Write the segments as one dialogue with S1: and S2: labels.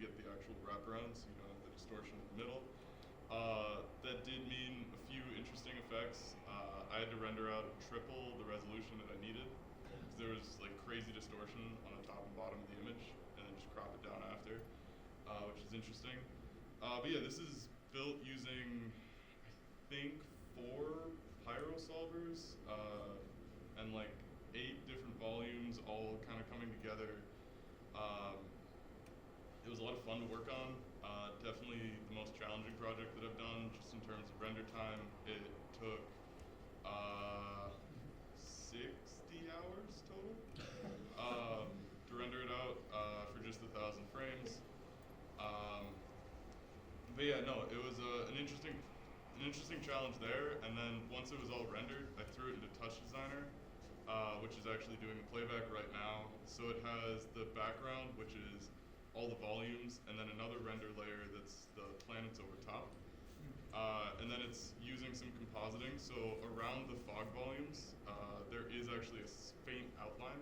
S1: get the actual wraparound, so you don't have the distortion in the middle. That did mean a few interesting effects. I had to render out triple the resolution that I needed, because there was like crazy distortion on the top and bottom of the image, and then just crop it down after, which is interesting. But yeah, this is built using, I think, 4 pyro solvers and like 8 different volumes all kind of coming together. It was a lot of fun to work on. Definitely the most challenging project that I've done, just in terms of render time. It took 60 hours total to render it out for just 1,000 frames. But yeah, no, it was an interesting challenge there. And then once it was all rendered, I threw it into Touch Designer, which is actually doing the playback right now. So it has the background, which is all the volumes, and then another render layer that's the planets over top. And then it's using some compositing. So around the fog volumes, there is actually a faint outline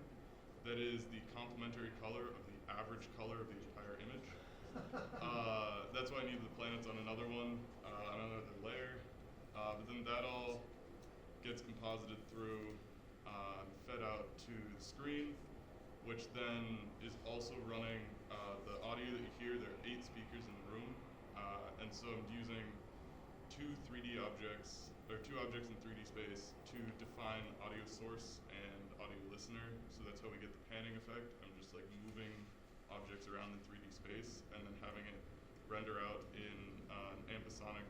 S1: that is the complementary color of the average color of the entire image. That's why I needed the planets on another one, another layer. But then that all gets composited through, fed out to the screen, which then is also running the audio that you hear. There are 8 speakers in the room, and so I'm using 2 3D objects, or 2 objects in 3D space to define audio source and audio listener. So that's how we get the panning effect. I'm just like moving objects around in 3D space and then having it render out in an ambisonic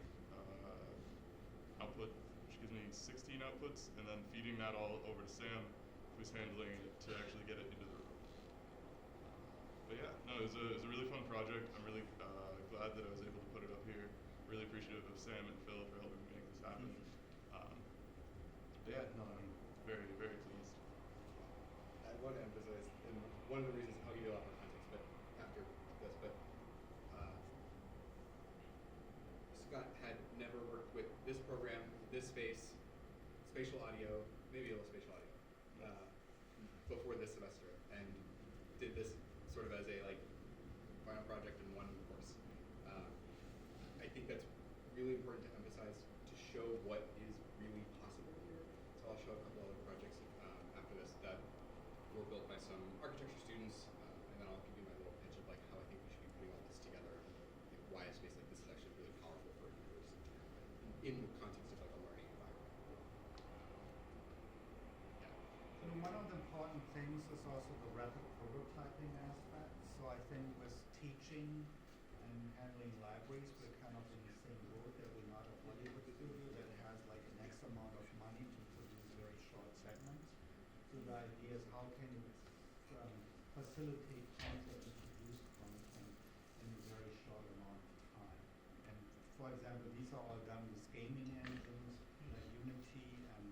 S1: output, which gives me 16 outputs, and then feeding that all over to Sam, who's handling it to actually get it into the room. But yeah, no, it was a really fun project. I'm really glad that I was able to put it up here. Really appreciative of Sam and Phil for helping me make this happen. But yeah, no, I'm very, very pleased.
S2: I want to emphasize, and one of the reasons, I'll give you a lot more context, but after this, but Scott had never worked with this program, this space, spatial audio, maybe a little spatial audio, before this semester, and did this sort of as a like final project in one course. I think that's really important to emphasize to show what is really possible here. So I'll show a couple other projects after this that were built by some architecture students, and then I'll give you my little pitch of like how I think we should be putting all this together, and why a space like this is actually really powerful for a university in the context of like a learning environment.
S3: So one of the important things is also the rapid prototyping aspect. So I think with teaching and handling libraries, we're kind of in the same boat that we're not a Hollywood studio that has like an X amount of money to produce very short segments. So the idea is how can you facilitate content and produce content in a very short amount of time. And for example, these are all done with gaming engines, like Unity, and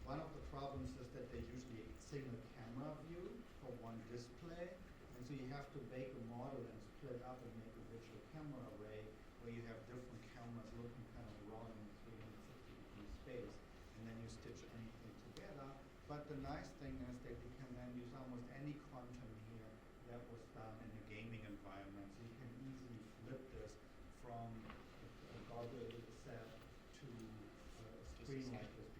S3: one of the problems is that they usually single camera view for one display. And so you have to make a model and split up and make a virtual camera array where you have different cameras looking kind of raw in 360-degree space, and then you stitch anything together. But the nice thing is that you can then use almost any content here that was done in a gaming environment. So you can easily flip this from a goggle set to a screen like this